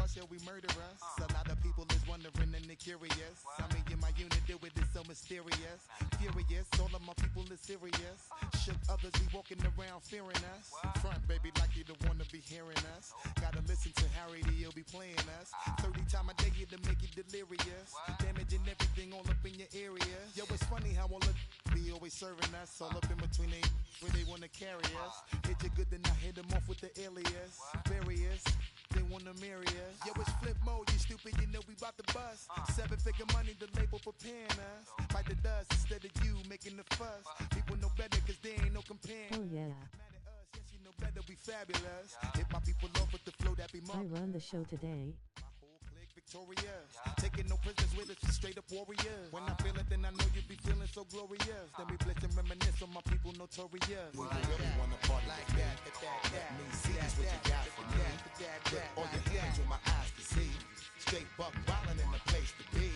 cross, yeah, we murderers. A lot of people is wondering and they're curious. I mean, in my unit, do it is so mysterious. Furious, all of my people is serious. Shook others be walking around fearing us. Front, baby, like you don't wanna be hearing us. Gotta listen to Harry, he'll be playing us. 30 times a day to make you delirious. Damaging everything all up in your area. Yo, it's funny how all the be always serving us. All up in between they where they wanna carry us. Hit you good, then I hit them off with the alias. Various, they wanna marry us. Yo, it's flip mode, you stupid, you know we bout to bust. 7-figure money, the label preparing us. Bite the dust instead of you making the fuss. People know better cause they ain't no comparing. Oh yeah. Yes, you know better, we fabulous. Hit my people off with the flow that be I run the show today. Victorious, taking no prisoners with us, straight up warriors. When I feel it, then I know you be feeling so glorious. Then we blitz and reminisce on my people notorious. Well, you really wanna party like that? Let me see just what you got for me. Put all your hands with my eyes to see. Straight buck wildin' in the place to be.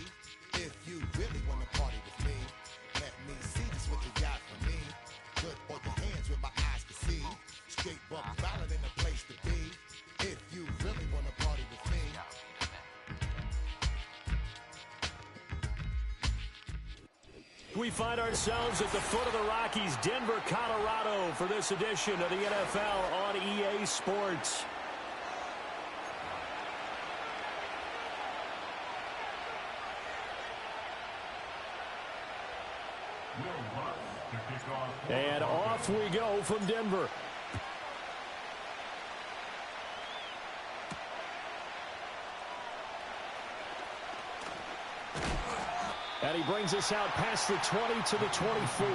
If you really wanna party with me, let me see just what you got for me. Put all your hands with my eyes to see. Straight buck wildin' in the place to be. If you really wanna party with me. We find ourselves at the foot of the Rockies, Denver, Colorado, for this edition of the NFL on EA Sports. And off we go from Denver. And he brings us out past the 20 to the 24.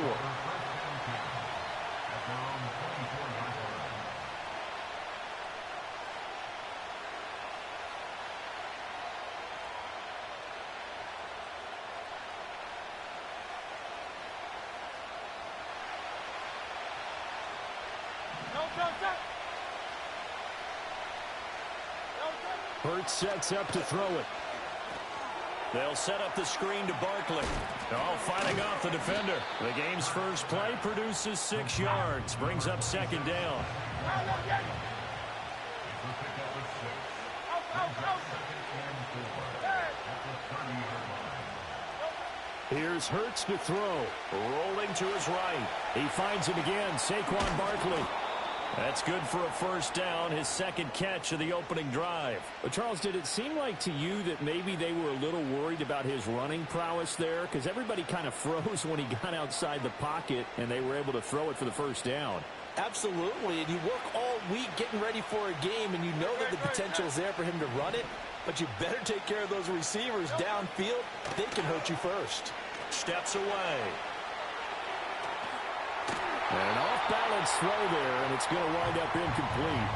Hurts sets up to throw it. They'll set up the screen to Barkley. Oh, fighting off the defender. The game's first play produces 6 yards. Brings up second down. Here's Hurts to throw. Rolling to his right. He finds him again. Saquon Barkley. That's good for a first down, his second catch of the opening drive. But Charles, did it seem like to you that maybe they were a little worried about his running prowess there? Because everybody kind of froze when he got outside the pocket, and they were able to throw it for the first down. Absolutely, and you work all week getting ready for a game, and you know that the potential is there for him to run it, but you better take care of those receivers downfield. They can hurt you first. Steps away. An off-balance throw there, and it's going to wind up incomplete.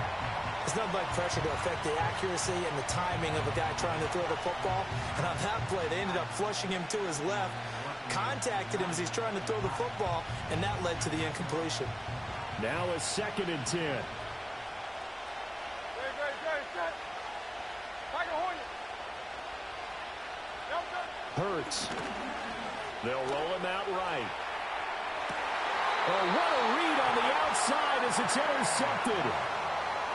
It's nothing like pressure to affect the accuracy and the timing of a guy trying to throw the football. And on that play, they ended up flushing him to his left, contacted him as he's trying to throw the football, and that led to the incompletion. Now a 2nd and 10. Hurts. They'll roll him out right. Oh, what a read on the outside as it's intercepted.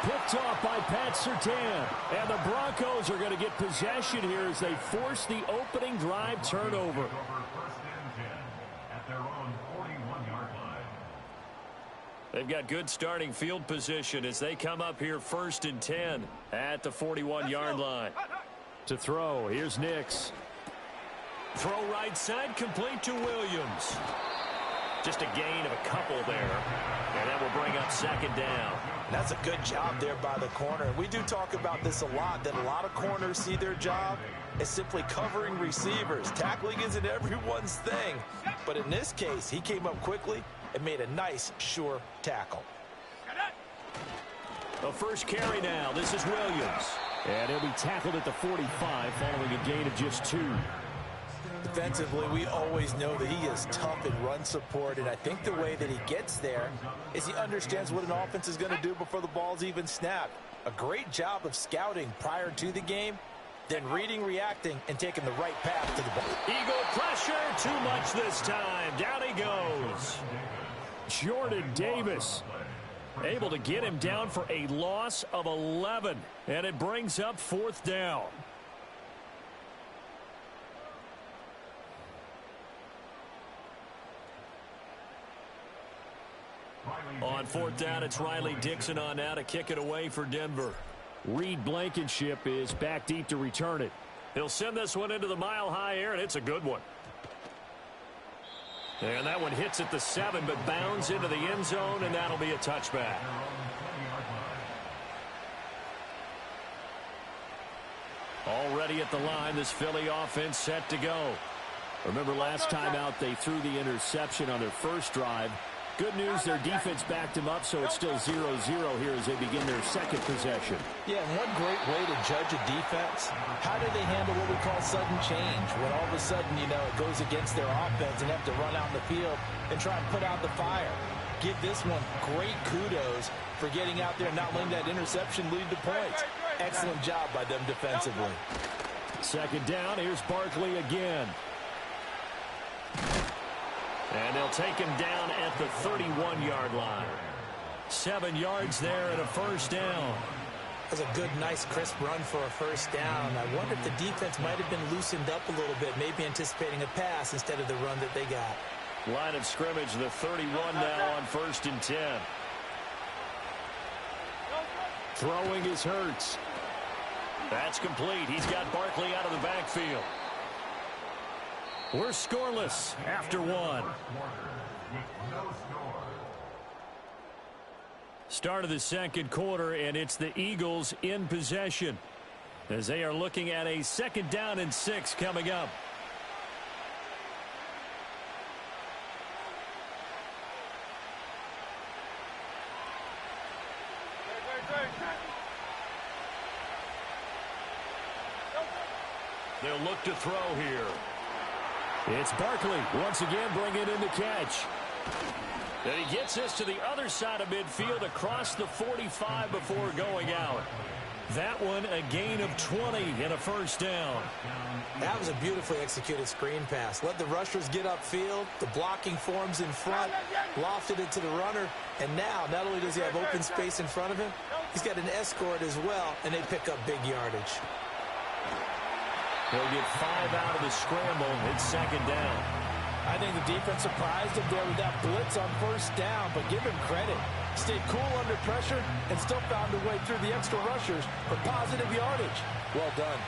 Picked off by Pat Surtain. And the Broncos are going to get possession here as they force the opening drive turnover. They've got good starting field position as they come up here 1st and 10 at the 41-yard line. To throw, here's Nix. Throw right side, complete to Williams. Just a gain of a couple there, and that will bring up 2nd down. That's a good job there by the corner. We do talk about this a lot, that a lot of corners see their job as simply covering receivers. Tackling isn't everyone's thing, but in this case, he came up quickly and made a nice, sure tackle. The first carry now. This is Williams. And he'll be tackled at the 45 following a gain of just 2. Defensively, we always know that he is tough in run support, and I think the way that he gets there is he understands what an offense is going to do before the ball's even snapped. A great job of scouting prior to the game, then reading, reacting, and taking the right path to the ball. Eagle pressure, too much this time. Down he goes. Jordan Davis. Able to get him down for a loss of 11. And it brings up 4th down. On 4th down, it's Riley Dixon on now to kick it away for Denver. Reed Blankenship is back deep to return it. He'll send this one into the mile-high air, and it's a good one. And that one hits at the 7, but bounds into the end zone, and that'll be a touchback. Already at the line, this Philly offense set to go. Remember last time out, they threw the interception on their first drive. Good news, their defense backed them up, so it's still 0-0 here as they begin their second possession. Yeah, and one great way to judge a defense, how do they handle what we call sudden change? When all of a sudden, you know, it goes against their offense and have to run out in the field and try and put out the fire. Give this one great kudos for getting out there and not letting that interception lead to points. Excellent job by them defensively. Second down, here's Barkley again. And they'll take him down at the 31-yard line. 7 yards there and a first down. That's a good, nice, crisp run for a first down. I wonder if the defense might have been loosened up a little bit, maybe anticipating a pass instead of the run that they got. Line of scrimmage, the 31 now on 1st and 10. Throwing is Hurts. That's complete. He's got Barkley out of the backfield. We're scoreless after 1. Start of the second quarter, and it's the Eagles in possession as they are looking at a 2nd down and 6 coming up. They'll look to throw here. It's Barkley once again bringing in the catch. And he gets this to the other side of midfield across the 45 before going out. That one a gain of 20 and a first down. That was a beautifully executed screen pass. Let the rushers get upfield. The blocking forms in front. Lofted it to the runner. And now, not only does he have open space in front of him, he's got an escort as well, and they pick up big yardage. They'll get 5 out of the scramble. It's 2nd down. I think the defense surprised him there with that blitz on first down, but give him credit. Stayed cool under pressure and still found a way through the extra rushers for positive yardage. Well done.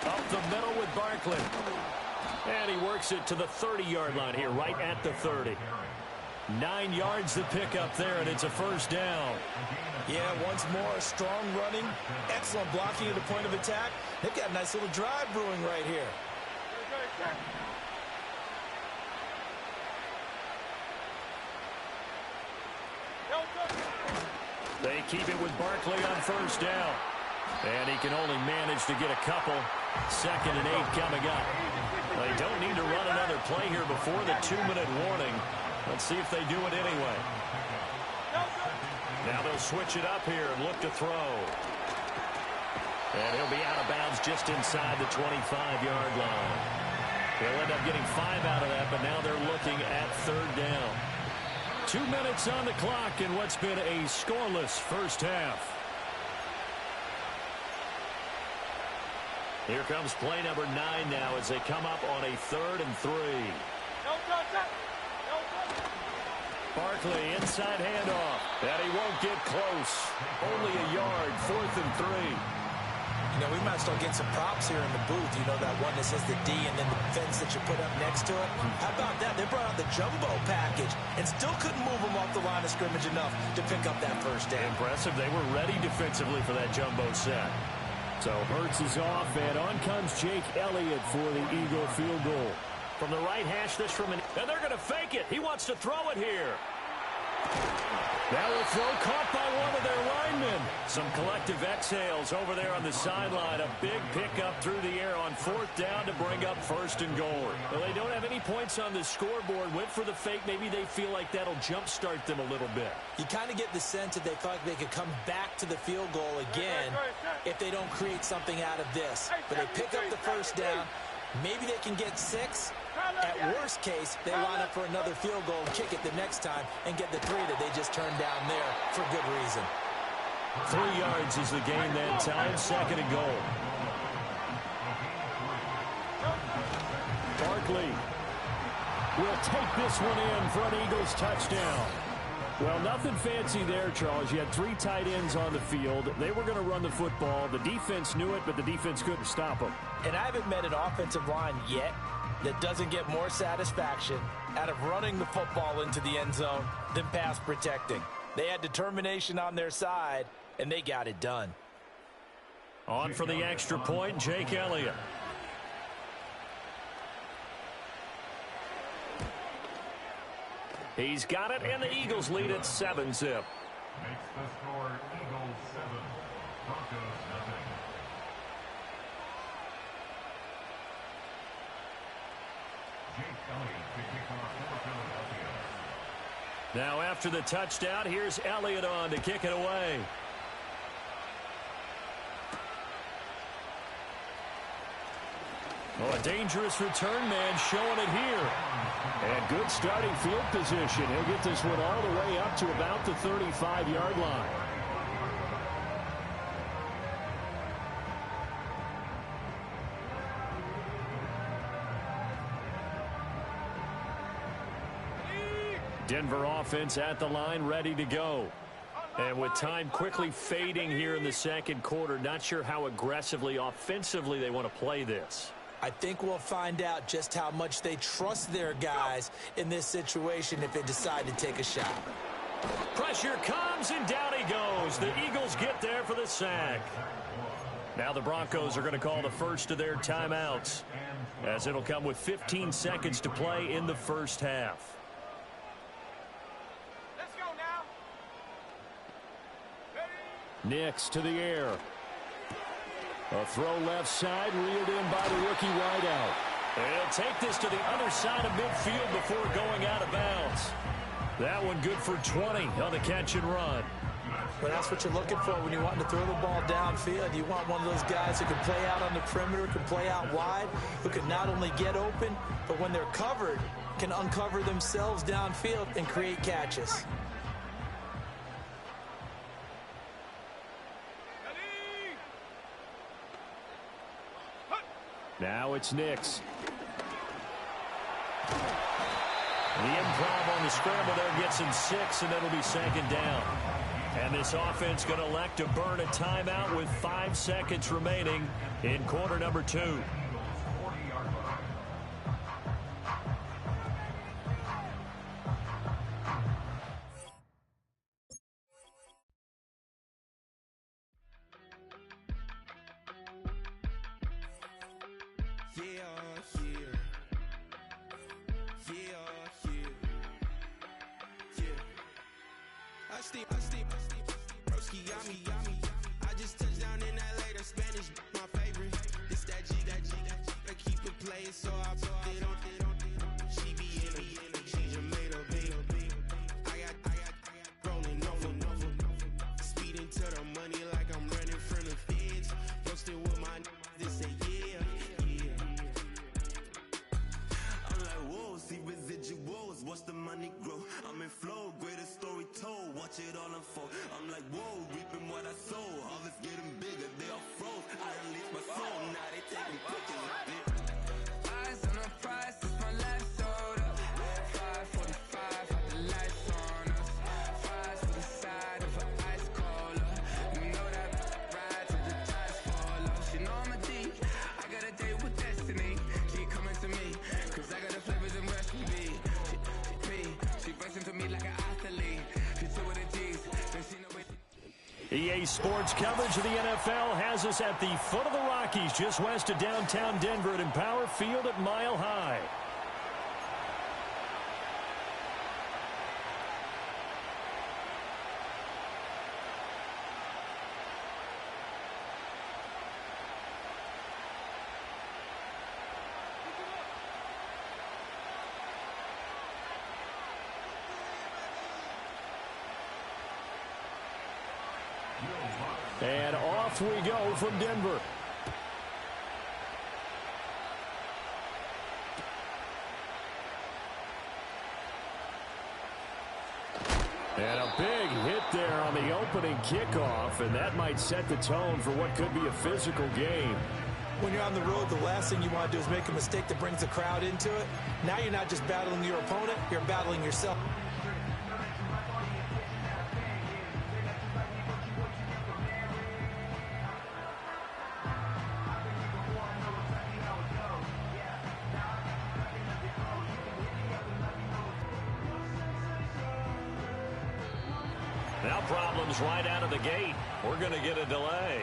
Up the middle with Barkley. And he works it to the 30-yard line here, right at the 30. 9 yards to pick up there, and it's a first down. Yeah, once more, strong running, excellent blocking at the point of attack. They've got a nice little drive brewing right here. They keep it with Barkley on first down. And he can only manage to get a couple. 2nd and 8 coming up. They don't need to run another play here before the 2-minute warning. Let's see if they do it anyway. Now they'll switch it up here and look to throw. And he'll be out of bounds just inside the 25-yard line. They'll end up getting 5 out of that, but now they're looking at 3rd down. 2 minutes on the clock in what's been a scoreless first half. Here comes play number 9 now as they come up on a 3rd and 3. Barkley, inside handoff. And he won't get close. Only a yard, 4th and 3. You know, we might start getting some props here in the booth. You know, that one that says the D and then the fence that you put up next to it. How about that? They brought out the jumbo package and still couldn't move them off the line of scrimmage enough to pick up that first down. Impressive. They were ready defensively for that jumbo set. So Hurts is off, and on comes Jake Elliott for the Eagle field goal. From the right hash, this from and they're going to fake it. He wants to throw it here. Now a throw caught by one of their linemen. Some collective exhales over there on the sideline. A big pickup through the air on 4th down to bring up 1st and goal. Well, they don't have any points on the scoreboard. Went for the fake. Maybe they feel like that'll jumpstart them a little bit. You kind of get the sense that they thought they could come back to the field goal again if they don't create something out of this. But they pick up the first down. Maybe they can get 6. At worst case, they line up for another field goal and kick it the next time and get the 3 that they just turned down there for good reason. 3 yards is the gain that time, 2nd and goal. Barkley will take this one in for an Eagles touchdown. Well, nothing fancy there, Charles. You had 3 tight ends on the field. They were going to run the football. The defense knew it, but the defense couldn't stop them. And I haven't met an offensive line yet that doesn't get more satisfaction out of running the football into the end zone than pass protecting. They had determination on their side, and they got it done. On for the extra point, Jake Elliott. He's got it, and the Eagles lead at 7-zip. Makes the score Eagles 7, Broncos nothing. Jake Elliott to kick off for Philadelphia. Now after the touchdown, here's Elliott on to kick it away. Oh, a dangerous return man showing it here. And good starting field position. He'll get this one all the way up to about the 35-yard line. Denver offense at the line, ready to go. And with time quickly fading here in the second quarter, not sure how aggressively, offensively they want to play this. I think we'll find out just how much they trust their guys in this situation if they decide to take a shot. Pressure comes, and down he goes. The Eagles get there for the sack. Now the Broncos are going to call the first of their timeouts, as it'll come with 15 seconds to play in the first half. Let's go now. Nix to the air. A throw left side, reeled in by the rookie wideout. He'll take this to the other side of midfield before going out of bounds. That one good for 20 on the catch and run. Well, that's what you're looking for when you're wanting to throw the ball downfield. You want one of those guys who can play out on the perimeter, can play out wide, who can not only get open, but when they're covered, can uncover themselves downfield and create catches. Now it's Nix. The improv on the scramble there gets him 6, and that'll be 2nd down. And this offense going to elect to burn a timeout with 5 seconds remaining in quarter number 2. I just touched down in LA, the Spanish, my favorite. This that G, I keep it playing, so I put it on. She be in the she just made a big. I got rolling over. Speeding to the money like I'm running from the feds. Posted with my they say yeah. I'm like, whoa, see residuals, watch the money grow. I'm in flow, greatest story told, watch it all unfold. I'm like, whoa, reaping what I sow. Harvest getting bigger, they all froze. I release my soul, now they taking pictures. Eyes on the prize, it's my life sold up. 545, had the lights on us. Fries to the side of an ice cola. You know that ride till the tires fall off. She know I'm a D, I got a date with destiny. She coming to me, cause I got the flavors and recipe. She racing to me like an athlete. She two with the G's, then she know it. EA Sports coverage of the NFL has us at the foot of the Rockies, just west of downtown Denver at Empower Field at Mile High. And off we go from Denver. opening kickoff, and that might set the tone for what could be a physical game. When you're on the road, the last thing you want to do is make a mistake that brings the crowd into it. Now you're not just battling your opponent, you're battling yourself. Now problems right out of the gate. We're going to get a delay.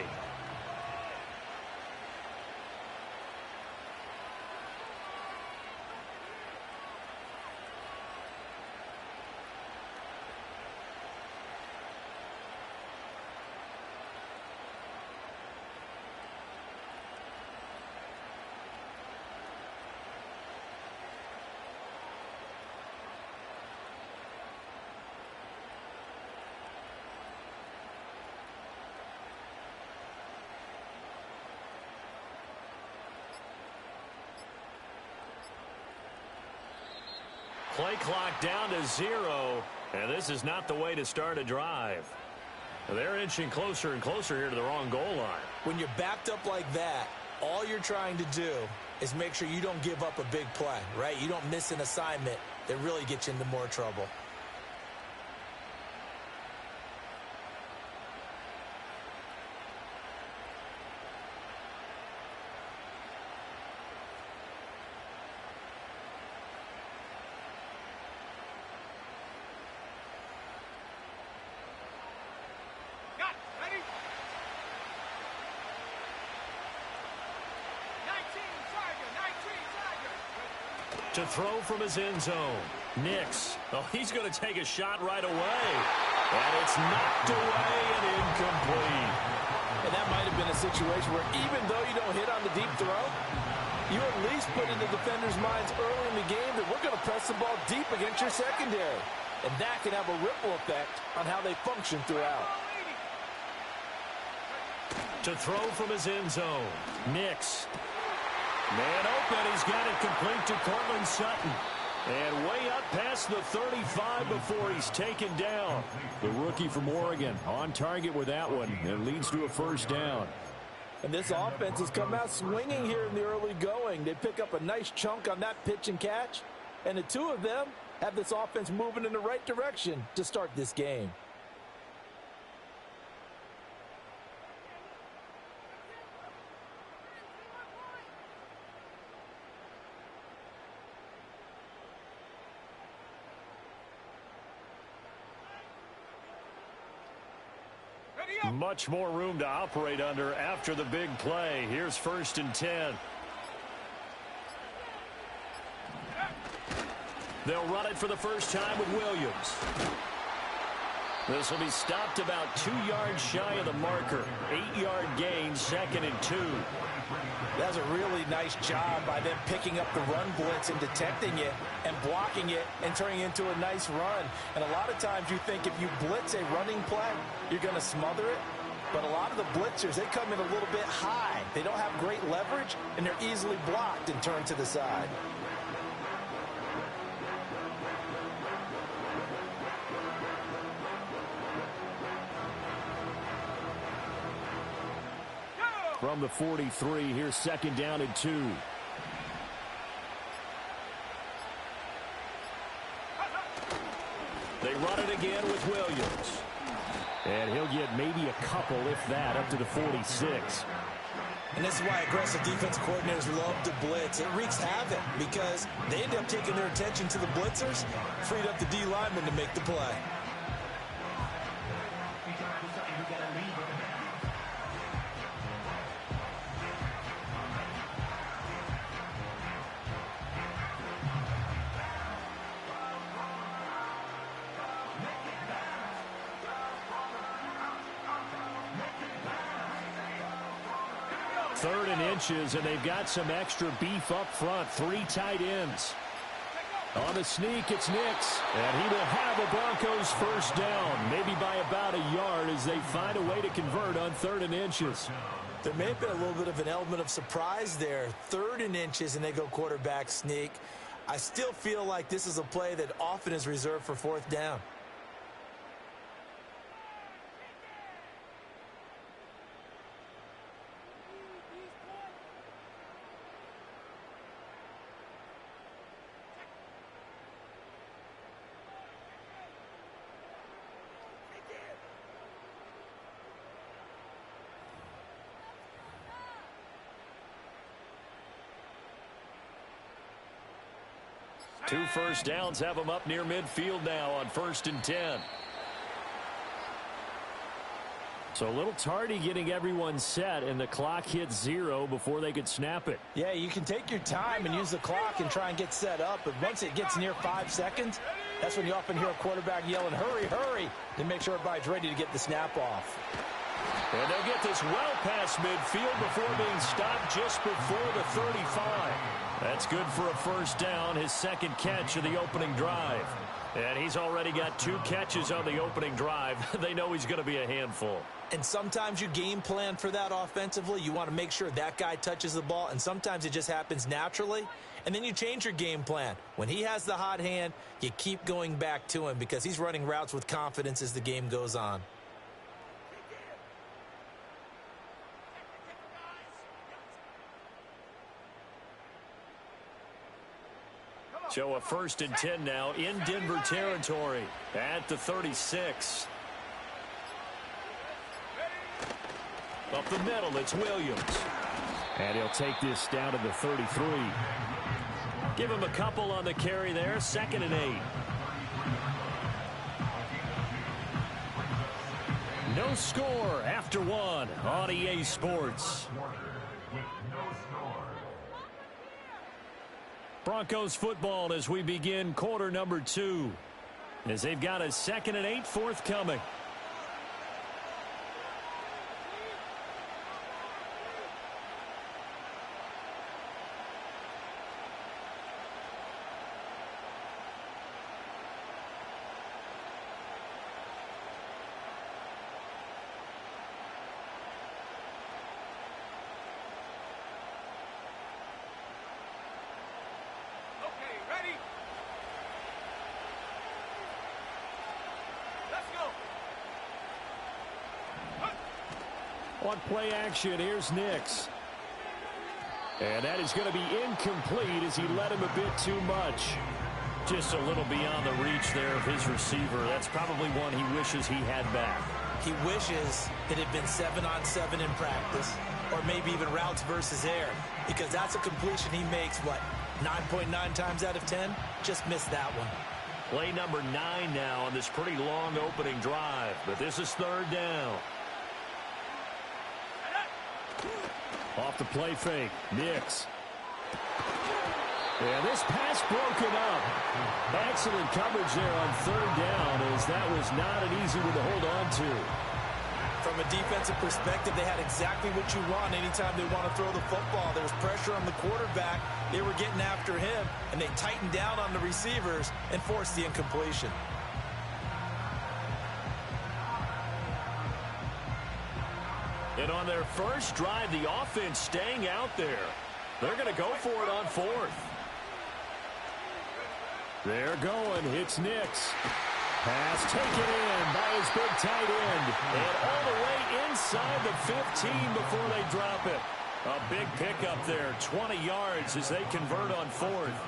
Play clock down to 0, and this is not the way to start a drive. They're inching closer and closer here to the wrong goal line. When you're backed up like that, all you're trying to do is make sure you don't give up a big play, right? You don't miss an assignment that really gets you into more trouble. To throw from his end zone. Nix. Oh, he's going to take a shot right away. And it's knocked away and incomplete. And that might have been a situation where even though you don't hit on the deep throw, you at least put in the defenders' minds early in the game that we're going to press the ball deep against your secondary. And that can have a ripple effect on how they function throughout. To throw from his end zone. Nix. Man open, he's got it complete to Cortland Sutton. And way up past the 35 before he's taken down. The rookie from Oregon on target with that one. It leads to a first down. And this offense has come out swinging here in the early going. They pick up a nice chunk on that pitch and catch. And the two of them have this offense moving in the right direction to start this game. Much more room to operate under after the big play. Here's 1st and 10. They'll run it for the first time with Williams. This will be stopped about 2 yards shy of the marker. 8-yard gain, 2nd and 2. That's a really nice job by them picking up the run blitz and detecting it and blocking it and turning it into a nice run. And a lot of times you think if you blitz a running play, you're going to smother it. But a lot of the blitzers, they come in a little bit high. They don't have great leverage, and they're easily blocked and turned to the side. From the 43, here's 2nd down and 2. They run it again with Williams. And he'll get maybe a couple, if that, up to the 46. And this is why aggressive defense coordinators love to blitz. It wreaks havoc because they end up taking their attention to the blitzers, freed up the D lineman to make the play. Third and inches, and they've got some extra beef up front. 3 tight ends. On the sneak, it's Nix, and he will have a Broncos first down, maybe by about a yard as they find a way to convert on 3rd and inches. There may have been a little bit of an element of surprise there. 3rd and inches, and they go quarterback sneak. I still feel like this is a play that often is reserved for 4th down. 2 first downs have them up near midfield now on 1st and 10. So a little tardy getting everyone set, and the clock hits 0 before they could snap it. Yeah, you can take your time and use the clock and try and get set up, but once it gets near 5 seconds, that's when you often hear a quarterback yelling, hurry, hurry, to make sure everybody's ready to get the snap off. And they'll get this well past midfield before being stopped just before the 35. That's good for a first down, his second catch of the opening drive. And he's already got 2 catches on the opening drive. They know he's going to be a handful. And sometimes you game plan for that offensively. You want to make sure that guy touches the ball, and sometimes it just happens naturally. And then you change your game plan. When he has the hot hand, you keep going back to him because he's running routes with confidence as the game goes on. So a 1st and 10 now in Denver territory at the 36. Up the middle, it's Williams. And he'll take this down to the 33. Give him a couple on the carry there, 2nd and 8. No score after 1 on EA Sports. Broncos football as we begin quarter number 2, as they've got a 2nd and 8 forthcoming. On play action, here's Nix. And that is going to be incomplete as he led him a bit too much. Just a little beyond the reach there of his receiver. That's probably one he wishes he had back. He wishes it had been 7-on-7 in practice, or maybe even routes versus air, because that's a completion he makes, 9.9 times out of 10? Just missed that one. Play number 9 now on this pretty long opening drive, but this is 3rd down. Off the play fake, Nix. Yeah, this pass broken up. Excellent coverage there on 3rd down, as that was not an easy one to hold on to. From a defensive perspective, they had exactly what you want anytime they want to throw the football. There was pressure on the quarterback. They were getting after him, and they tightened down on the receivers and forced the incompletion. And on their first drive, the offense staying out there. They're going to go for it on 4th. They're going. It's Nix. Pass taken in by his big tight end. And all the way inside the 15 before they drop it. A big pickup there, 20 yards as they convert on 4th.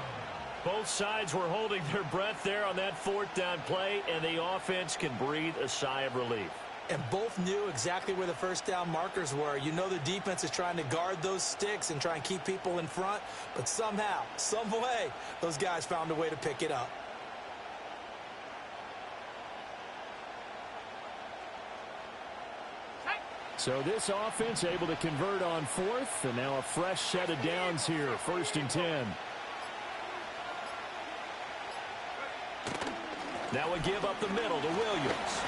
Both sides were holding their breath there on that 4th down play, and the offense can breathe a sigh of relief. And both knew exactly where the first down markers were. You know the defense is trying to guard those sticks and try and keep people in front, but somehow, some way, those guys found a way to pick it up. So this offense able to convert on 4th, and now a fresh set of downs here, 1st and 10. Now a give up the middle to Williams.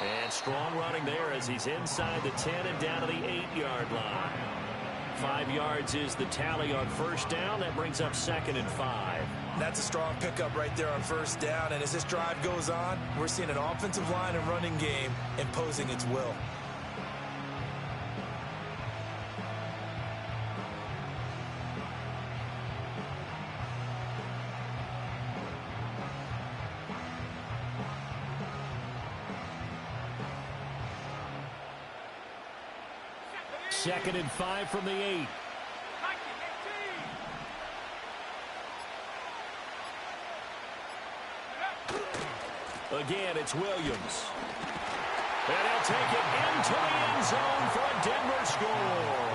And strong running there as he's inside the 10 and down to the 8-yard line. 5 yards is the tally on 1st down. That brings up 2nd and 5. That's a strong pickup right there on 1st down. And as this drive goes on, we're seeing an offensive line and running game imposing its will. Second and 5 from the 8. Again, it's Williams. And he'll take it into the end zone for a Denver score.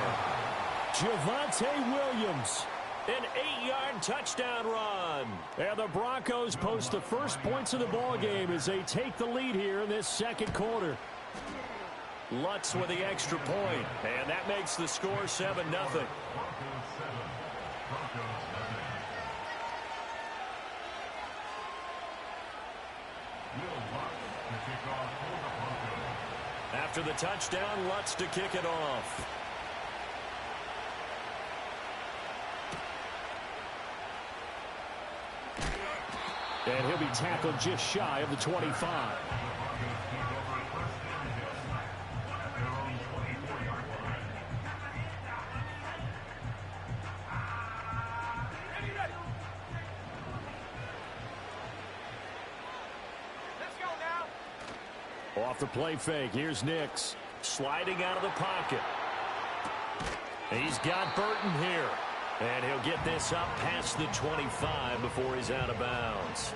Javonte Williams An 8-yard touchdown run. And the Broncos post the first points of the ball game as they take the lead here in this second quarter. Lutz with the extra point, and that makes the score 7-0. After the touchdown, Lutz to kick it off. And he'll be tackled just shy of the 25. Off the play fake, here's Nix. Sliding out of the pocket. He's got Burton here. And he'll get this up past the 25 before he's out of bounds.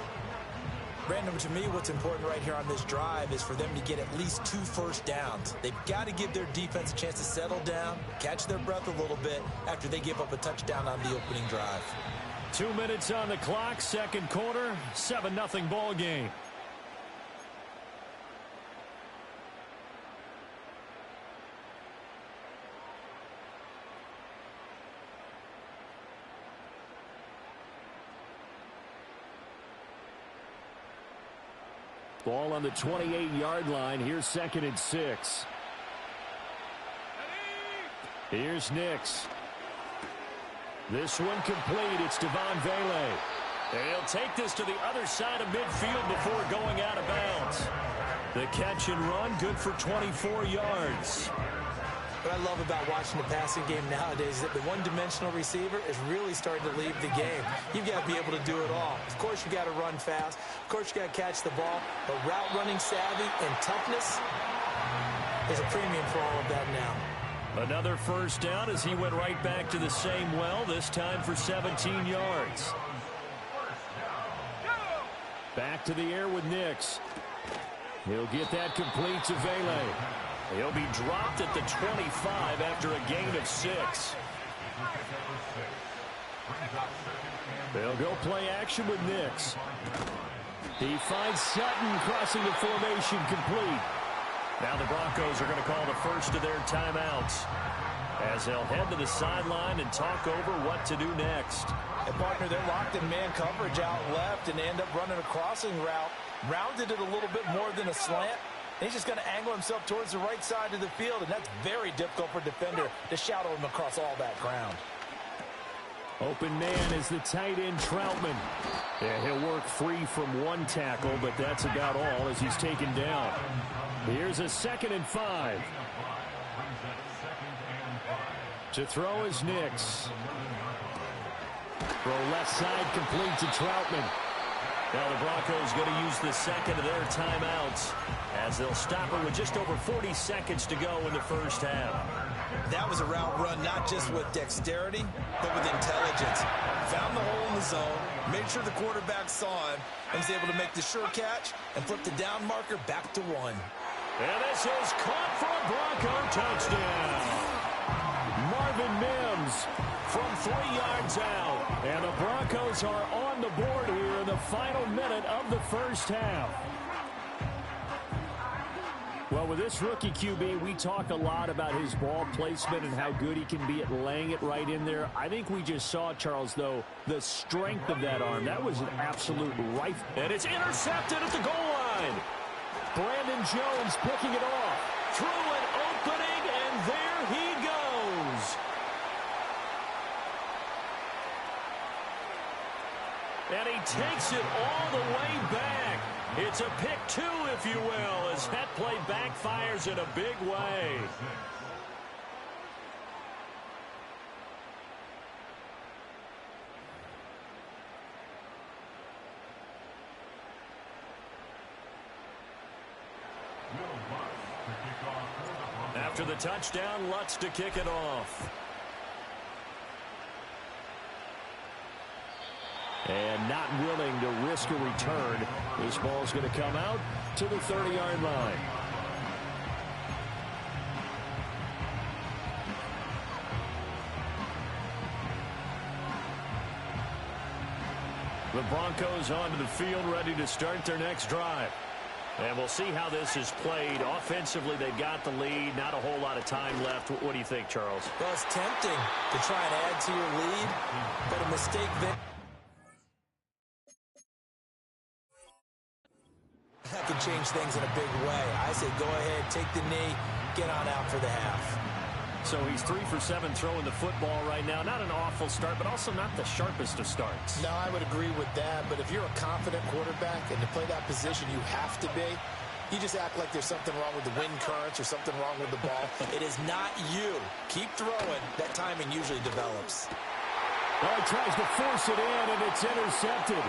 Brandon, to me, what's important right here on this drive is for them to get at least 2 first downs. They've got to give their defense a chance to settle down, catch their breath a little bit after they give up a touchdown on the opening drive. 2 minutes on the clock, second quarter, 7-0 ball game. Ball on the 28-yard line. Here's 2nd and 6. Here's Nix. This one complete. It's Devon Vele. And he'll take this to the other side of midfield before going out of bounds. The catch and run, good for 24 yards. What I love about watching the passing game nowadays is that the one-dimensional receiver is really starting to leave the game. You've got to be able to do it all. Of course, you got to run fast. Of course, you got to catch the ball. But route running savvy and toughness is a premium for all of that now. Another first down as he went right back to the same well, this time for 17 yards. Back to the air with Nix. He'll get that complete to Vele. He'll be dropped at the 25 after a gain of 6. They'll go play action with Nix. He finds Sutton crossing the formation complete. Now the Broncos are going to call the first of their timeouts as they'll head to the sideline and talk over what to do next. And partner, they're locked in man coverage out left and they end up running a crossing route. Rounded it a little bit more than a slant. He's just going to angle himself towards the right side of the field, and that's very difficult for a defender to shadow him across all that ground. Open man is the tight end Troutman. Yeah, he'll work free from one tackle, but that's about all as he's taken down. Here's a 2nd and 5. To throw is Nix. Throw left side complete to Troutman. Now the Broncos going to use the second of their timeouts as they'll stop it with just over 40 seconds to go in the first half. That was a route run not just with dexterity, but with intelligence. Found the hole in the zone, made sure the quarterback saw him, and was able to make the sure catch and flip the down marker back to 1. And this is caught for a Bronco touchdown. Marvin Mims from 3 yards out. And the Broncos are on the board here in the final minute of the first half. Well, with this rookie QB, we talk a lot about his ball placement and how good he can be at laying it right in there. I think we just saw, Charles, though, the strength of that arm. That was an absolute rifle. And it's intercepted at the goal line. Brandon Jones picking it off. Through an opening, and there he goes. And he takes it all the way back. It's a pick 2, if you will, as that play backfires in a big way. After the touchdown, Lutz to kick it off. And not willing to risk a return. This ball's going to come out to the 30-yard line. The Broncos onto the field, ready to start their next drive. And we'll see how this is played. Offensively, they've got the lead. Not a whole lot of time left. What do you think, Charles? Well, it's tempting to try and add to your lead, but a mistake there. That could change things in a big way. I say go ahead, take the knee, get on out for the half. So he's 3 for 7 throwing the football right now. Not an awful start, but also not the sharpest of starts. No, I would agree with that. But if you're a confident quarterback and to play that position you have to be, you just act like there's something wrong with the wind currents or something wrong with the ball. It is not you. Keep throwing. That timing usually develops. Well, he tries to force it in, and it's intercepted.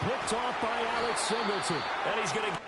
Picked off by Alex Singleton. And he's going to...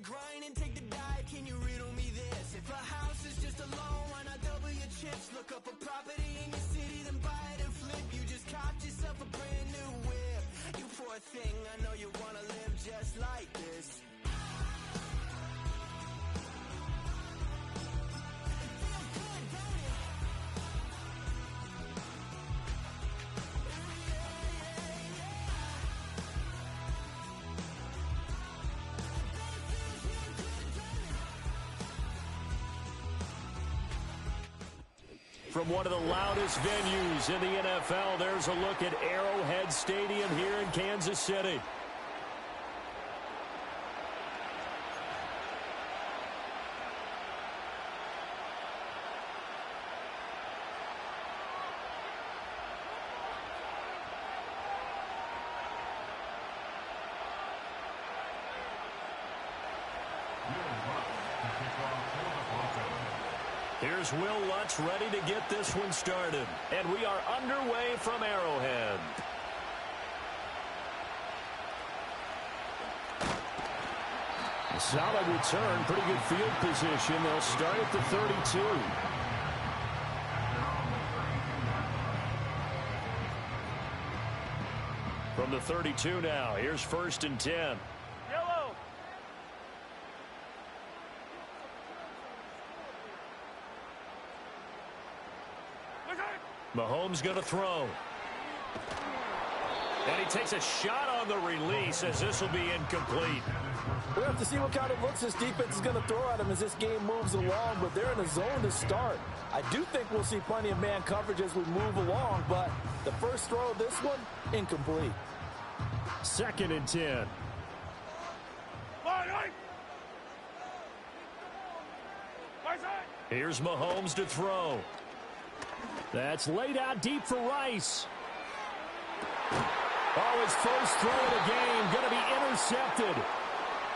grind and take the dive. Can you riddle me this? If a house is just a loan, why not double your chips? Look up a property in your city, then buy it and flip. You just copped yourself a brand new whip. You poor thing, I know you wanna live just like this. From one of the loudest venues in the NFL, there's a look at Arrowhead Stadium here in Kansas City. Here's Will Lutz ready to get this one started. And we are underway from Arrowhead. A solid return, pretty good field position. They'll start at the 32. From the 32 now, here's 1st and 10. Mahomes going to throw. And he takes a shot on the release as this will be incomplete. We'll have to see what kind of looks this defense is going to throw at him as this game moves along, but they're in a zone to start. I do think we'll see plenty of man coverage as we move along, but the first throw of this one, incomplete. 2nd and 10. Here's Mahomes to throw. That's laid out deep for Rice. Oh, his first throw of the game going to be intercepted.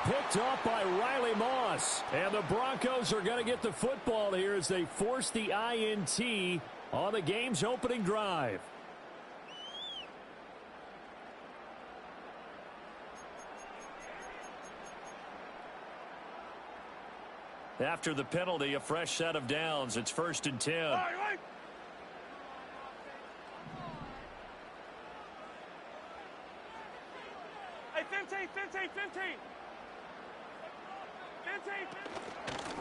Picked off by Riley Moss. And the Broncos are going to get the football here as they force the INT on the game's opening drive. After the penalty, a fresh set of downs. It's 1st and 10. Hey,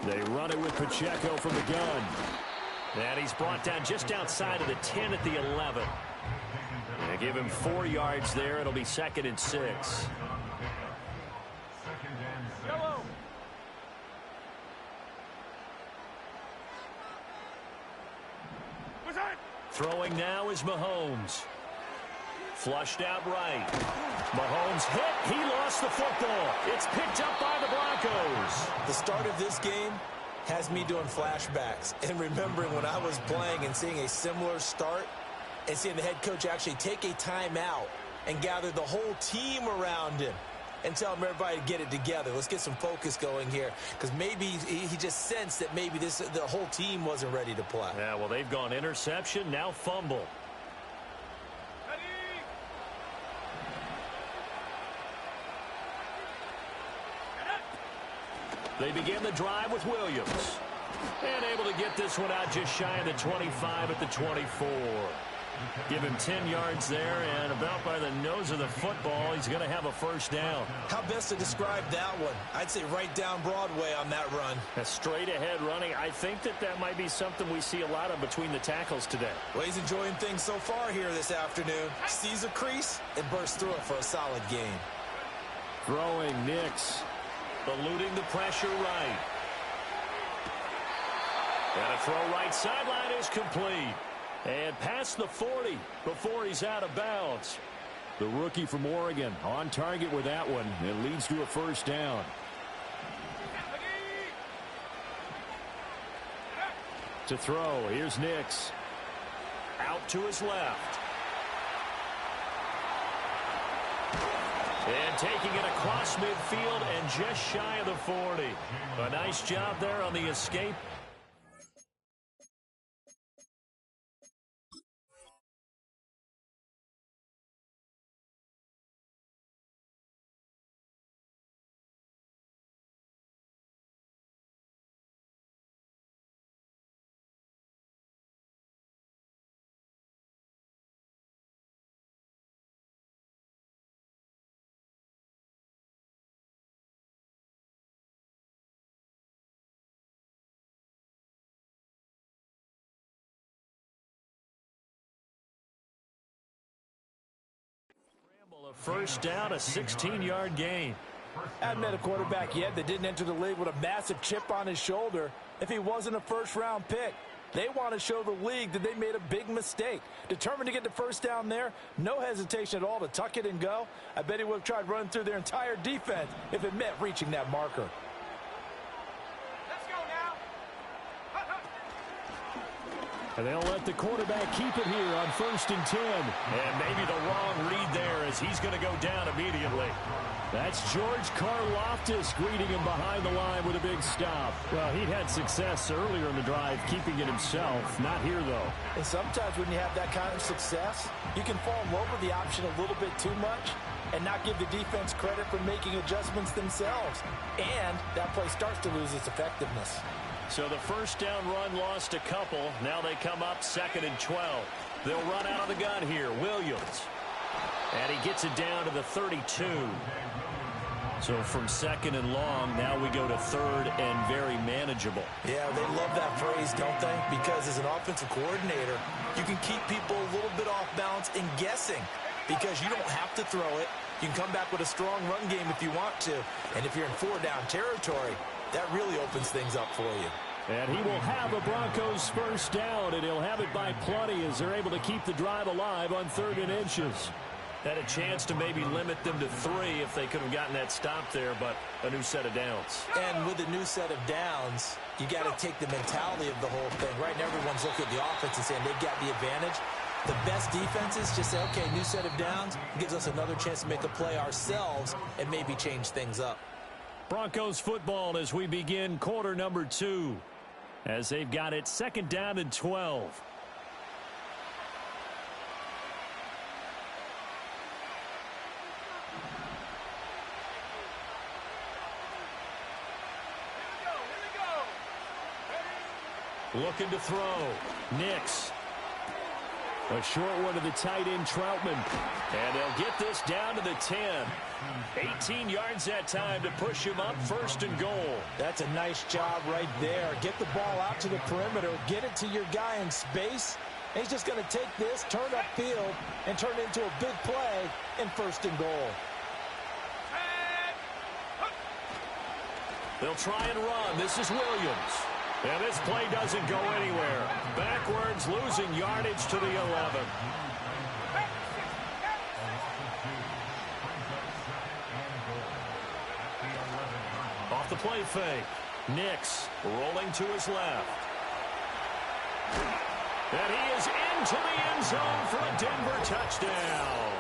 15. They run it with Pacheco from the gun. And he's brought down just outside of the 10 at the 11. They give him 4 yards there. It'll be 2nd and 6. Throwing now is Mahomes. Flushed out right. Mahomes hit. He lost the football. It's picked up by the Broncos. The start of this game has me doing flashbacks and remembering when I was playing and seeing a similar start and seeing the head coach actually take a timeout and gather the whole team around him. and tell everybody to get it together. Let's get some focus going here, because maybe he just sensed that maybe the whole team wasn't ready to play. Yeah, well, they've gone interception, now fumble. They begin the drive with Williams. And able to get this one out just shy of the 25 at the 24. Give him 10 yards there, and about by the nose of the football, he's going to have a first down. How best to describe that one? I'd say right down Broadway on that run. A straight-ahead running. I think that might be something we see a lot of between the tackles today. Well, he's enjoying things so far here this afternoon. Sees a crease and bursts through it for a solid gain. Throwing Nix. Eluding the pressure right. And a throw right sideline is complete. And past the 40 before he's out of bounds. The rookie from Oregon on target with that one. It leads to a first down. To throw, here's Nix. Out to his left. And taking it across midfield and just shy of the 40. A nice job there on the escape. A first down, a 16-yard gain. I haven't met a quarterback yet that didn't enter the league with a massive chip on his shoulder if he wasn't a first-round pick. They want to show the league that they made a big mistake. Determined to get the first down there, no hesitation at all to tuck it and go. I bet he would have tried running through their entire defense if it meant reaching that marker. Let's go now. And they'll let the quarterback keep it here on 1st and 10. And maybe the wrong read there as he's going to go down immediately. That's George Karlaftis greeting him behind the line with a big stop. Well, he'd had success earlier in the drive keeping it himself. Not here, though. And sometimes when you have that kind of success, you can fall in love with the option a little bit too much and not give the defense credit for making adjustments themselves. And that play starts to lose its effectiveness. So the first down run lost a couple. Now they come up 2nd and 12. They'll run out of the gun here. Williams. And he gets it down to the 32. So from 2nd and long, now we go to 3rd and very manageable. Yeah, they love that phrase, don't they? Because as an offensive coordinator, you can keep people a little bit off balance and guessing because you don't have to throw it. You can come back with a strong run game if you want to. And if you're in 4-down territory, that really opens things up for you. And he will have a Broncos first down, and he'll have it by plenty as they're able to keep the drive alive on 3rd and inches. Had a chance to maybe limit them to 3 if they could have gotten that stop there, but a new set of downs. And with a new set of downs, you got to take the mentality of the whole thing. Right now, everyone's looking at the offense and saying they've got the advantage. The best defenses just say, okay, new set of downs gives us another chance to make a play ourselves and maybe change things up. Broncos football as we begin quarter number 2. As they've got it 2nd down and 12. Looking to throw. Nix. A short one to the tight end, Troutman. And they'll get this down to the 10. 18 yards that time to push him up 1st and goal. That's a nice job right there. Get the ball out to the perimeter. Get it to your guy in space. And he's just going to take this, turn upfield, and turn it into a big play in 1st and goal. They'll try and run. This is Williams. And this play doesn't go anywhere. Backwards, losing yardage to the 11. Off the play fake. Nix rolling to his left. And he is into the end zone for a Denver touchdown.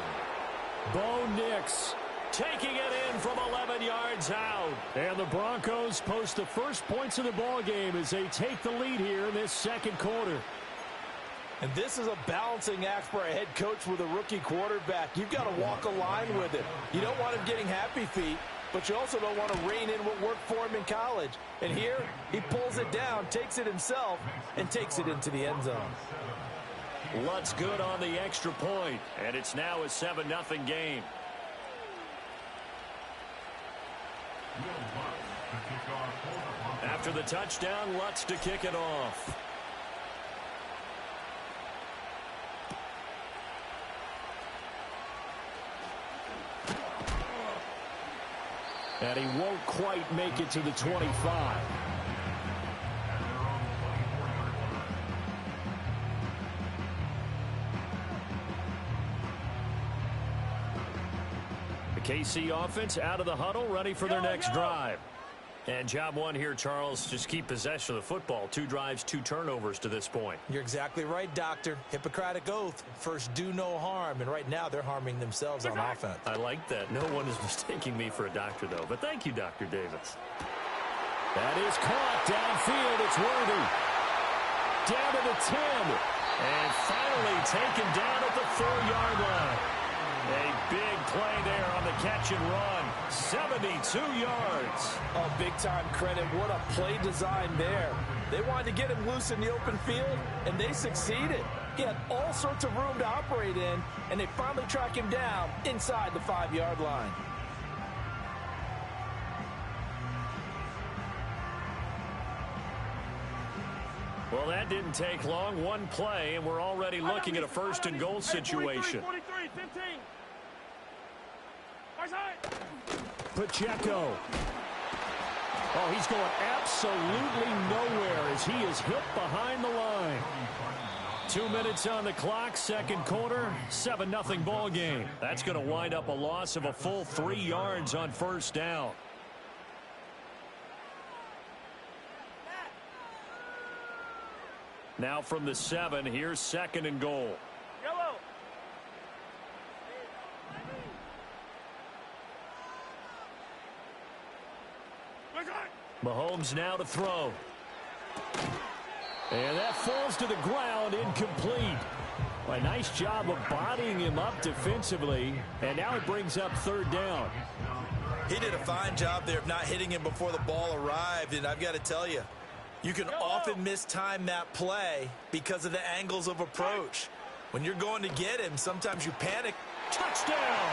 Bo Nix taking it in from 11 yards out. And the Broncos post the first points of the ball game as they take the lead here in this second quarter. And this is a balancing act for a head coach with a rookie quarterback. You've got to walk a line with it. You don't want him getting happy feet, but you also don't want to rein in what worked for him in college. And here, he pulls it down, takes it himself, and takes it into the end zone. Lutz good on the extra point, and it's now a 7-0 game. After the touchdown, Lutz to kick it off. And he won't quite make it to the 25. The KC offense out of the huddle, ready for their next drive. And job one here, Charles, just keep possession of the football. 2 drives, 2 turnovers to this point. You're exactly right, Doctor. Hippocratic oath. First, do no harm. And right now, they're harming themselves on offense. I like that. No one is mistaking me for a doctor, though. But thank you, Dr. Davis. That is caught downfield. It's Worthy. Down to the 10. And finally taken down at the 4-yard line. A big play there on the catch and run. 72 yards. Oh, big-time credit. What a play design there. They wanted to get him loose in the open field, and they succeeded. He had all sorts of room to operate in, and they finally track him down inside the 5-yard line. Well, that didn't take long. One play, and we're already looking at a first-and-goal situation. 43, 15. Pacheco. Oh, he's going absolutely nowhere as he is hit behind the line. 2 minutes on the clock, second quarter, 7-0 ball game. That's going to wind up a loss of a full 3 yards on first down. Now from the 7, here's second and goal. Yellow. Mahomes now to throw. And that falls to the ground, incomplete. A nice job of bodying him up defensively, and now it brings up third down. He did a fine job there of not hitting him before the ball arrived, and I've got to tell you, you can often mistime that play because of the angles of approach. When you're going to get him, sometimes you panic. Touchdown!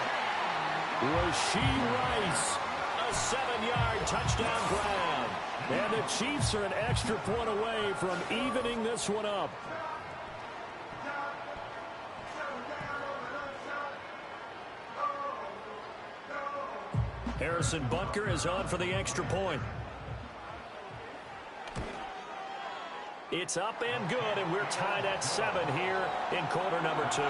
Rashee Rice. A 7-yard touchdown grab. And the Chiefs are an extra point away from evening this one up. Harrison Butker is on for the extra point. It's up and good, and we're tied at 7 here in quarter number 2.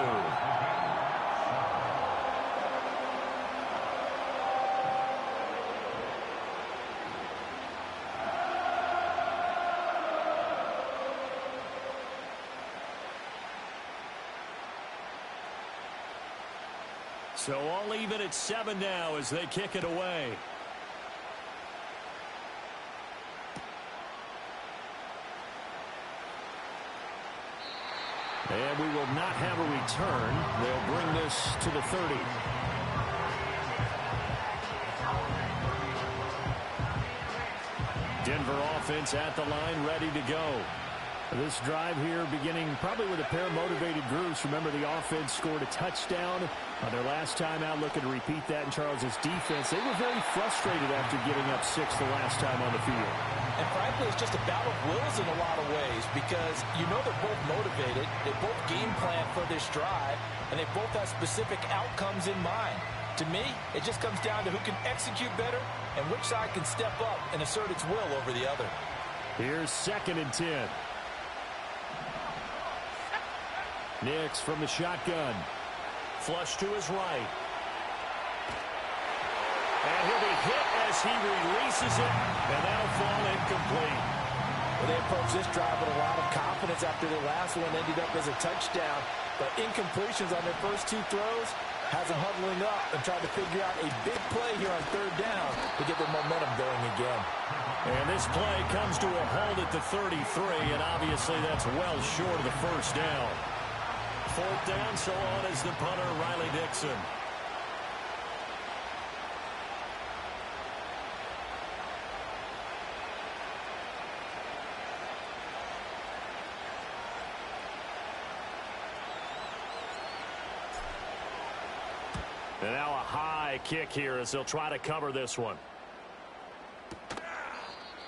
So all even at 7 now as they kick it away. And we will not have a return. They'll bring this to the 30. Denver offense at the line, ready to go. This drive here beginning probably with a pair of motivated groups. Remember, the offense scored a touchdown on their last time out, looking to repeat that in Charles's defense. They were very frustrated after giving up 6 the last time on the field. And frankly, it's just a battle of wills in a lot of ways because you know they're both motivated. They both game plan for this drive, and they both have specific outcomes in mind. To me, it just comes down to who can execute better and which side can step up and assert its will over the other. Here's 2nd and 10. Nix from the shotgun. Flush to his right. And he'll be hit as he releases it, and that'll fall incomplete. Well, they approached this drive with a lot of confidence after their last one ended up as a touchdown. But incompletions on their first 2 throws, has them huddling up and trying to figure out a big play here on third down to get their momentum going again. And this play comes to a halt at the 33, and obviously that's well short of the first down. Fourth down, so on is the punter, Riley Dixon. And now a high kick here as they'll try to cover this one.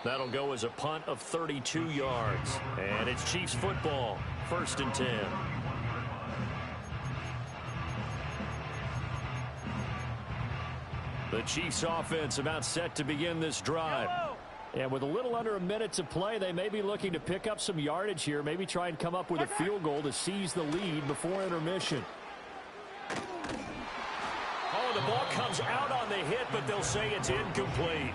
That'll go as a punt of 32 yards. And it's Chiefs football, 1st and 10. The Chiefs offense about set to begin this drive. And with a little under a minute to play, they may be looking to pick up some yardage here. Maybe try and come up with a field goal to seize the lead before intermission. Oh, the ball comes out on the hit, but they'll say it's incomplete.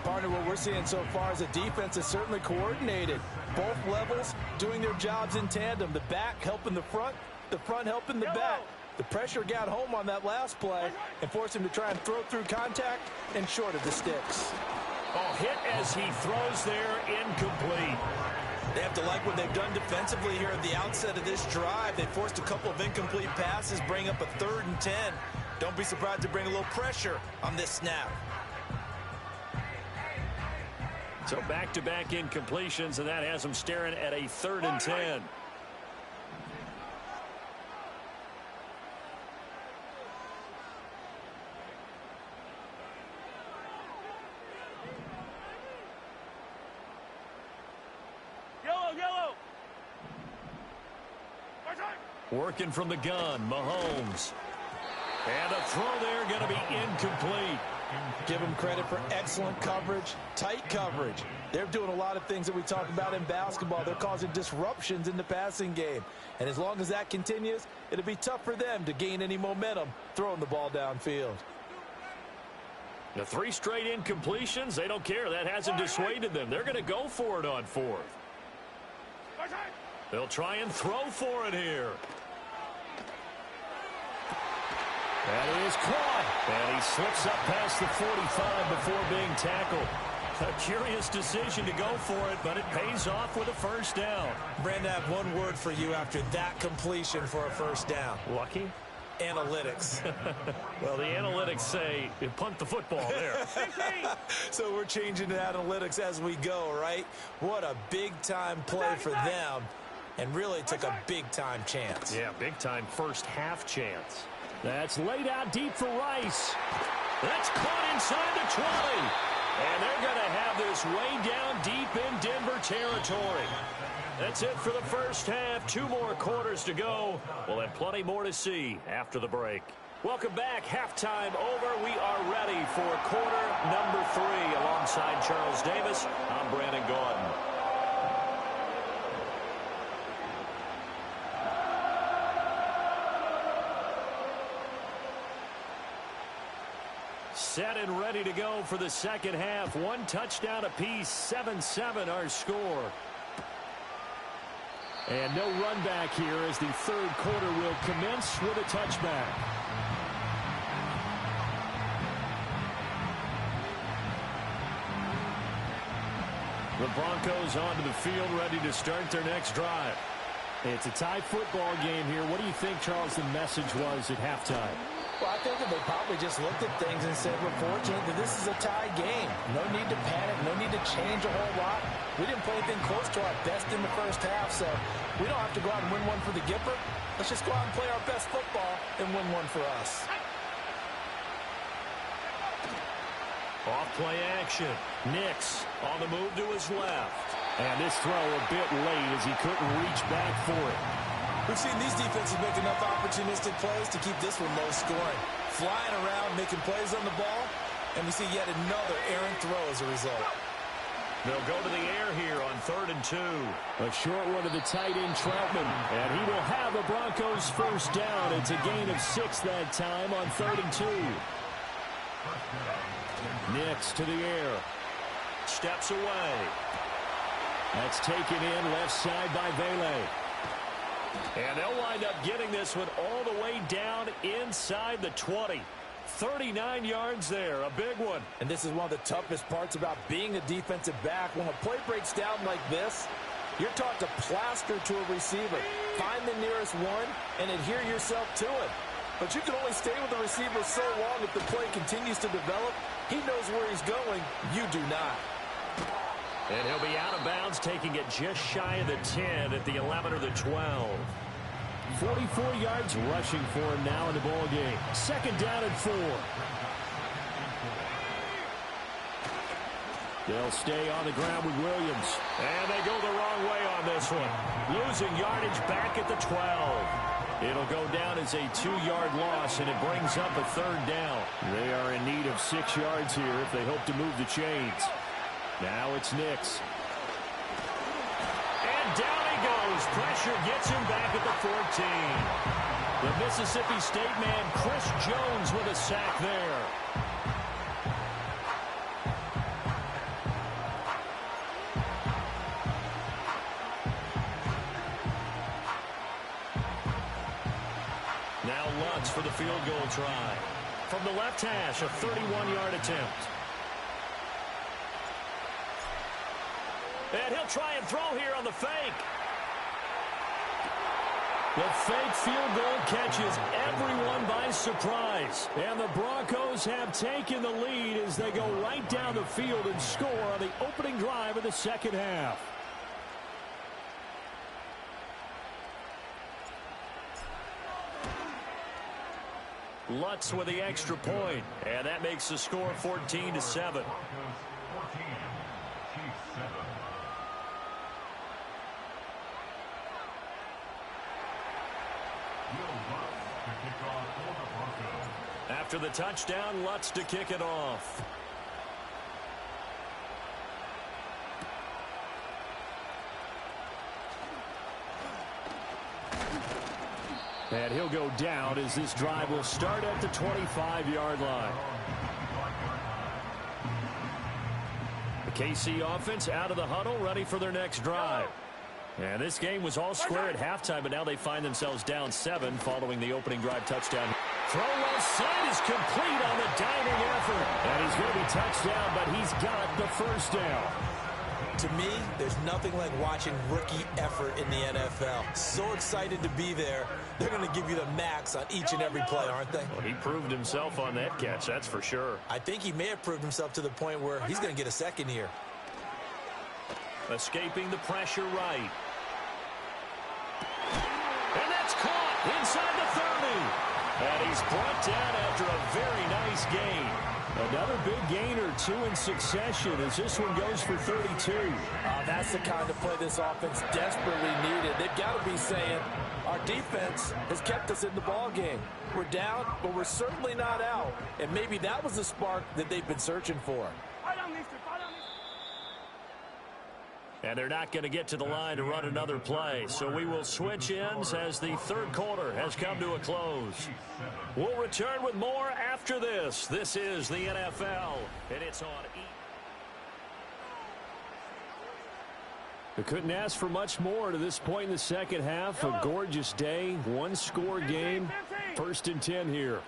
Partner, what we're seeing so far is a defense is certainly coordinated. Both levels doing their jobs in tandem. The back helping the front helping the back. The pressure got home on that last play and forced him to try and throw through contact and short of the sticks. Oh, hit as he throws there, incomplete. They have to like what they've done defensively here at the outset of this drive. They forced a couple of incomplete passes, bring up a 3rd and 10. Don't be surprised to bring a little pressure on this snap. So back-to-back incompletions, and that has them staring at a 3rd and 10. Yellow. Working from the gun, Mahomes. And a throw there going to be incomplete. Give them credit for excellent coverage, tight coverage. They're doing a lot of things that we talk about in basketball. They're causing disruptions in the passing game. And as long as that continues, it'll be tough for them to gain any momentum throwing the ball downfield. The 3 straight incompletions, they don't care. That hasn't dissuaded them. They're going to go for it on 4th. They'll try and throw for it here. That is caught. And he slips up past the 45 before being tackled. A curious decision to go for it, but it pays off with a 1st down. Brandon, I have one word for you after that completion for a 1st down. Lucky? Analytics. Well, the analytics say punt the football there. So we're changing to analytics as we go, right? What a big-time play for them, and really took a big-time chance. Yeah, big-time first half chance. That's laid out deep for Rice. That's caught inside the 20. And they're going to have this way down deep in Denver territory. That's it for the first half. 2 more quarters to go. We'll have plenty more to see after the break. Welcome back. Halftime over. We are ready for quarter number 3. Alongside Charles Davis, I'm Brandon Gordon. Set and ready to go for the second half. 1 touchdown apiece, 7-7 our score. And no run back here as the 3rd quarter will commence with a touchback. The Broncos onto the field, ready to start their next drive. It's a tie football game here. What do you think, Charles, the message was at halftime? Well, I think that they probably just looked at things and said, we're fortunate that this is a tie game. No need to panic, no need to change a whole lot. We didn't play anything close to our best in the first half, so we don't have to go out and win one for the Gipper. Let's just go out and play our best football and win one for us. Off play action. Nix on the move to his left. And this throw a bit late as he couldn't reach back for it. We've seen these defenses make enough opportunistic plays to keep this one low scoring. Flying around, making plays on the ball, and we see yet another errant throw as a result. They'll go to the air here on 3rd and 2. A short one to the tight end, Troutman. And he will have the Broncos first down. It's a gain of 6 that time on 3rd and 2. Nix to the air. Steps away. That's taken in left side by Vele. And they'll wind up getting this one all the way down inside the 20. 39 yards there, a big one. And this is one of the toughest parts about being a defensive back. When a play breaks down like this, you're taught to plaster to a receiver. Find the nearest one and adhere yourself to it. But you can only stay with the receiver so long if the play continues to develop. He knows where he's going. You do not. And he'll be out of bounds, taking it just shy of the 10 at the 11 or the 12. 44 yards rushing for him now in the ball game. Second down and 4. They'll stay on the ground with Williams. And they go the wrong way on this one. Losing yardage back at the 12. It'll go down as a 2-yard loss, and it brings up a third down. They are in need of 6 yards here if they hope to move the chains. Now it's Nix. And down he goes. Pressure gets him back at the 14. The Mississippi State man, Chris Jones, with a sack there. Now Lutz for the field goal try. From the left hash, a 31-yard attempt. And he'll try and throw here on the fake. The fake field goal catches everyone by surprise. And the Broncos have taken the lead as they go right down the field and score on the opening drive of the second half. Lutz with the extra point, and that makes the score 14-7. After the touchdown, Lutz to kick it off. And he'll go down as this drive will start at the 25-yard line. The KC offense out of the huddle, ready for their next drive. And this game was all square at halftime, but now they find themselves down 7 following the opening drive touchdown. Throw left side is complete on the diving effort. And he's going to be touchdown, but he's got the first down. To me, there's nothing like watching rookie effort in the NFL. So excited to be there. They're going to give you the max on each and every play, aren't they? Well, he proved himself on that catch, that's for sure. I think he may have proved himself to the point where he's going to get a second here. Escaping the pressure right. And that's caught inside the 30. And he's brought down after a very nice gain. Another big gain or 2 in succession as this one goes for 32. That's the kind of play this offense desperately needed. They've got to be saying, our defense has kept us in the ball game. We're down, but we're certainly not out. And maybe that was the spark that they've been searching for. And they're not going to get to the line to run another play. So we will switch ends as the third quarter has come to a close. We'll return with more after this. This is the NFL, and it's on E! They couldn't ask for much more to this point in the second half. A gorgeous day, 1-score game. 1st and 10 here.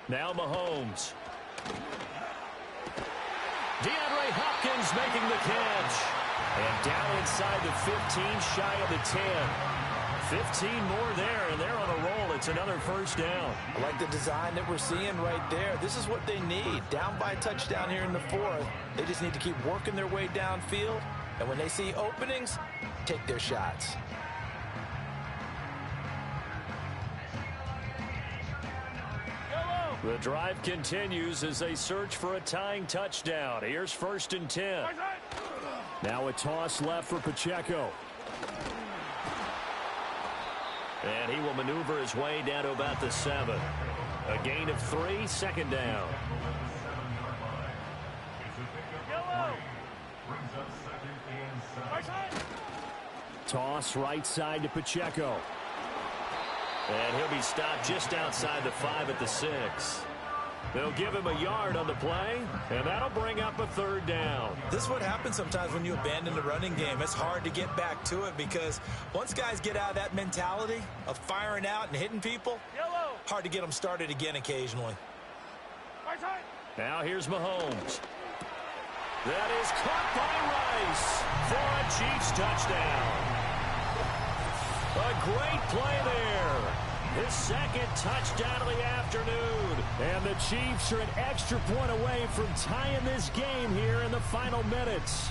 Now Mahomes. DeAndre Hopkins making the catch. And down inside the 15, shy of the 10. 15 more there, and they're on a roll. It's another first down. I like the design that we're seeing right there. This is what they need. Down by a touchdown here in the 4th. They just need to keep working their way downfield. And when they see openings, take their shots. The drive continues as they search for a tying touchdown. Here's 1st and 10. Now a toss left for Pacheco. And he will maneuver his way down to about the 7. A gain of 3, 2nd down. Toss right side to Pacheco. And he'll be stopped just outside the 5 at the 6. They'll give him a yard on the play, and that'll bring up a third down. This is what happens sometimes when you abandon the running game. It's hard to get back to it because once guys get out of that mentality of firing out and hitting people, hard to get them started again occasionally. Now here's Mahomes. That is caught by Rice for a Chiefs touchdown. A great play there. His second touchdown of the afternoon. And the Chiefs are an extra point away from tying this game here in the final minutes.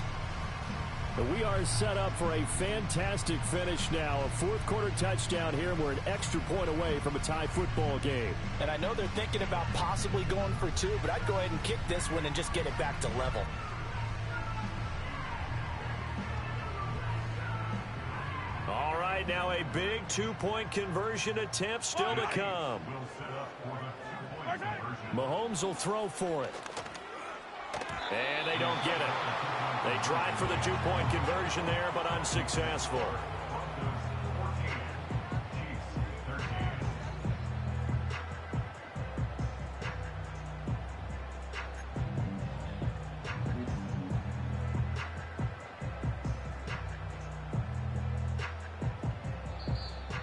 But we are set up for a fantastic finish now. A fourth-quarter touchdown here, and we're an extra point away from a tie football game. And I know they're thinking about possibly going for two, but I'd go ahead and kick this one and just get it back to level. All right, now a big two-point conversion attempt still to come. Mahomes will throw for it. And they don't get it. They tried for the two-point conversion there, but unsuccessful.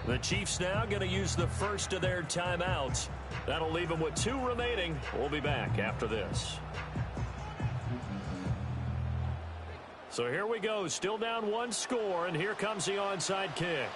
The Chiefs now going to use the first of their timeouts. That'll leave them with 2 remaining. We'll be back after this. So here we go. Still down 1 score, and here comes the onside kick.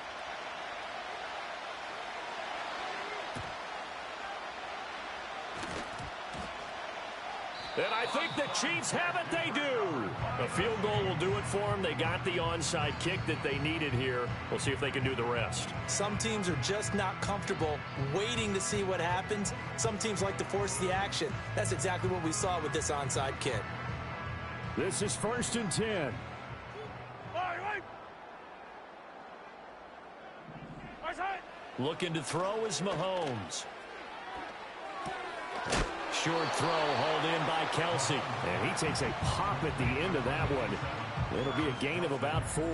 And I think the Chiefs have it. They do. A field goal will do it for them. They got the onside kick that they needed here. We'll see if they can do the rest. Some teams are just not comfortable waiting to see what happens. Some teams like to force the action. That's exactly what we saw with this onside kick. This is 1st and 10. Looking to throw is Mahomes. Short throw hauled in by Kelsey. And he takes a pop at the end of that one. It'll be a gain of about 4.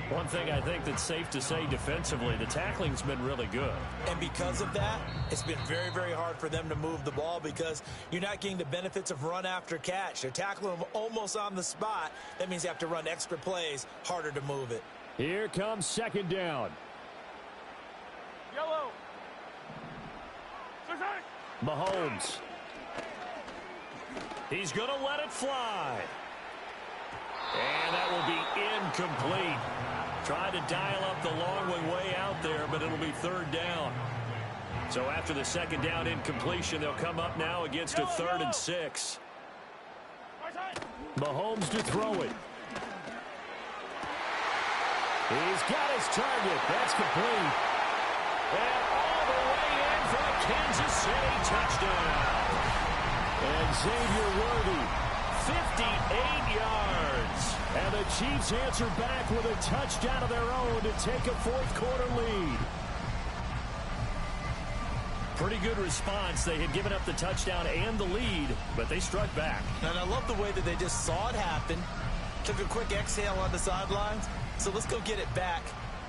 One thing I think that's safe to say defensively, the tackling's been really good. And because of that, it's been very, very hard for them to move the ball because you're not getting the benefits of run after catch. They're tackling them almost on the spot. That means you have to run extra plays, harder to move it. Here comes 2nd down. Yellow. Mahomes. He's going to let it fly. And that will be incomplete. Trying to dial up the long one way out there, but it'll be 3rd down. So after the 2nd down incompletion, they'll come up now against a 3rd and 6. Mahomes to throw it. He's got his target. That's complete. And all the way in for a Kansas City touchdown. And Xavier Worthy, 58 yards. And the Chiefs answer back with a touchdown of their own to take a 4th-quarter lead. Pretty good response. They had given up the touchdown and the lead, but they struck back. And I love the way that they just saw it happen, took a quick exhale on the sidelines. So let's go get it back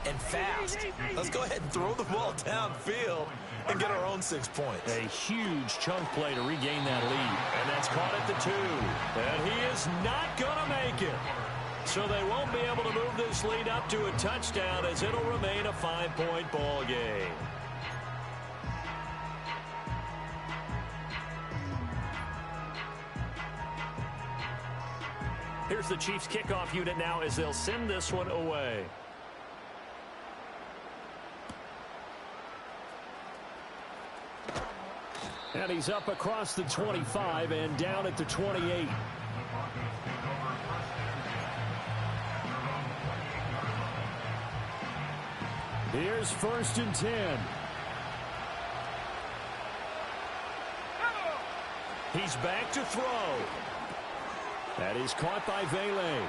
and fast. Let's go ahead and throw the ball downfield and get our own 6 points. A huge chunk play to regain that lead. And that's caught at the 2. And he is not going to make it. So they won't be able to move this lead up to a touchdown as it'll remain a 5-point ball game. Here's the Chiefs kickoff unit now as they'll send this one away. And he's up across the 25 and down at the 28. Here's 1st and 10. He's back to throw. That is caught by Vele.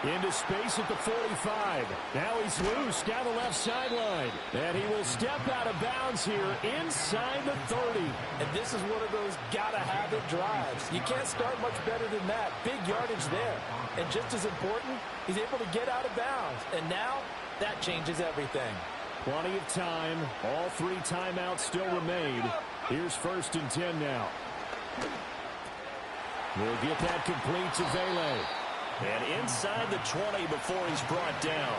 Into space at the 45. Now he's loose down the left sideline. And he will step out of bounds here inside the 30. And this is one of those gotta-have-it drives. You can't start much better than that. Big yardage there. And just as important, he's able to get out of bounds. And now, that changes everything. Plenty of time. All 3 timeouts still remain. Here's 1st and 10 now. We'll get that complete to Vele. And inside the 20 before he's brought down.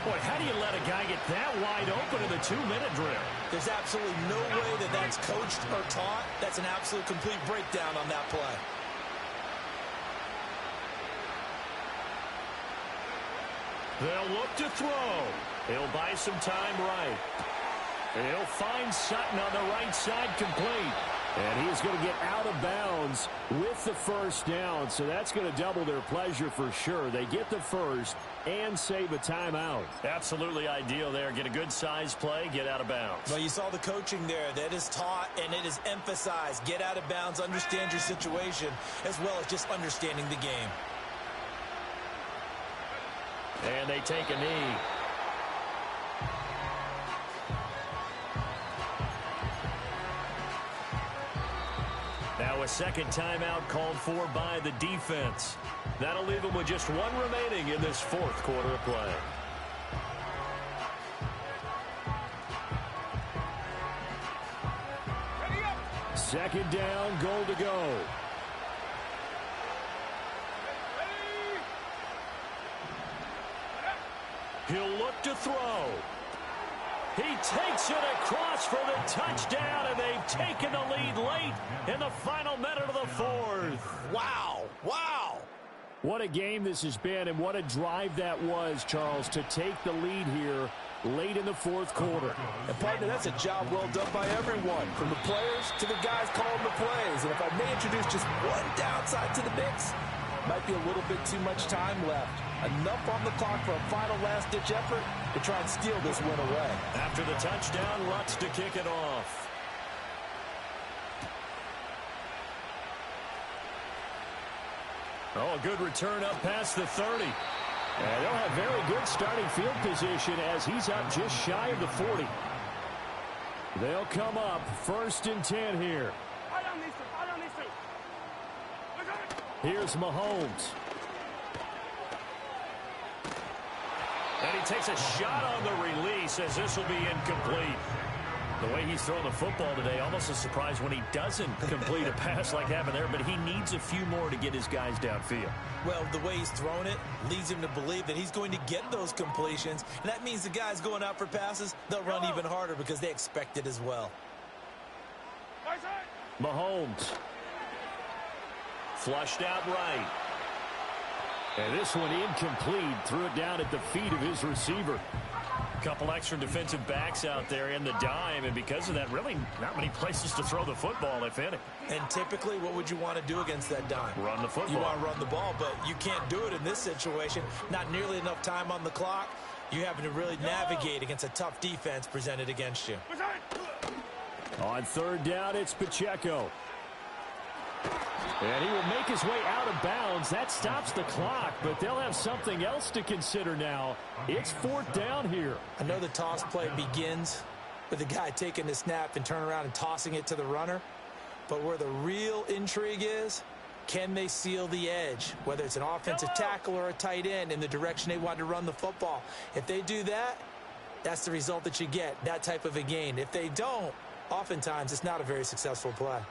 Boy, how do you let a guy get that wide open in the 2-minute drill? There's absolutely no way that that's coached or taught. That's an absolute complete breakdown on that play. They'll look to throw. He'll buy some time right. He'll find Sutton on the right side complete. And he's going to get out of bounds with the 1st down, so that's going to double their pleasure for sure. They get the 1st and save a timeout. Absolutely ideal there. Get a good size play, get out of bounds. Well, you saw the coaching there. That is taught and it is emphasized. Get out of bounds, understand your situation, as well as just understanding the game. And they take a knee. Now a second timeout called for by the defense. That'll leave them with just 1 remaining in this 4th quarter of play. Second down, goal to go. He'll look to throw. He takes it across for the touchdown, and they've taken the lead late in the final minute of the 4th. Wow. Wow. What a game this has been, and what a drive that was, Charles, to take the lead here late in the 4th quarter. And, partner, that's a job well done by everyone, from the players to the guys calling the plays. And if I may introduce just one downside to the mix, might be a little bit too much time left. Enough on the clock for a final last-ditch effort to try and steal this win away. After the touchdown, Lutz to kick it off. Oh, a good return up past the 30. And they'll have very good starting field position as he's up just shy of the 40. They'll come up 1st and 10 here. Here's Mahomes. And he takes a shot on the release as this will be incomplete. The way he's throwing the football today, almost a surprise when he doesn't complete a pass like happened there, but he needs a few more to get his guys downfield. Well, the way he's thrown it leads him to believe that he's going to get those completions, and that means the guys going out for passes, they'll run even harder because they expect it as well. Mahomes. Flushed out right. And this one incomplete. Threw it down at the feet of his receiver. A couple extra defensive backs out there in the dime, and because of that, really not many places to throw the football, if any. And typically, what would you want to do against that dime? Run the football. You want to run the ball, but you can't do it in this situation. Not nearly enough time on the clock. You having to really navigate against a tough defense presented against you. On 3rd down, it's Pacheco. And he will make his way out of bounds. That stops the clock, but they'll have something else to consider now. It's 4th down here. I know the toss play begins with the guy taking the snap and turning around and tossing it to the runner. But where the real intrigue is, can they seal the edge, whether it's an offensive tackle or a tight end, in the direction they want to run the football? If they do that, that's the result that you get, that type of a gain. If they don't, oftentimes it's not a very successful play.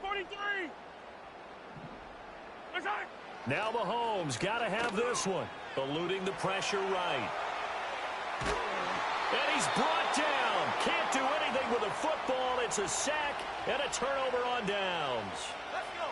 43! Now Mahomes got to have this one. Eluding the pressure right. And he's brought down. Can't do anything with a football. It's a sack and a turnover on downs. Let's go.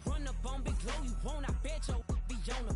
Run up on Big Low, you won't, I bet you'll be on the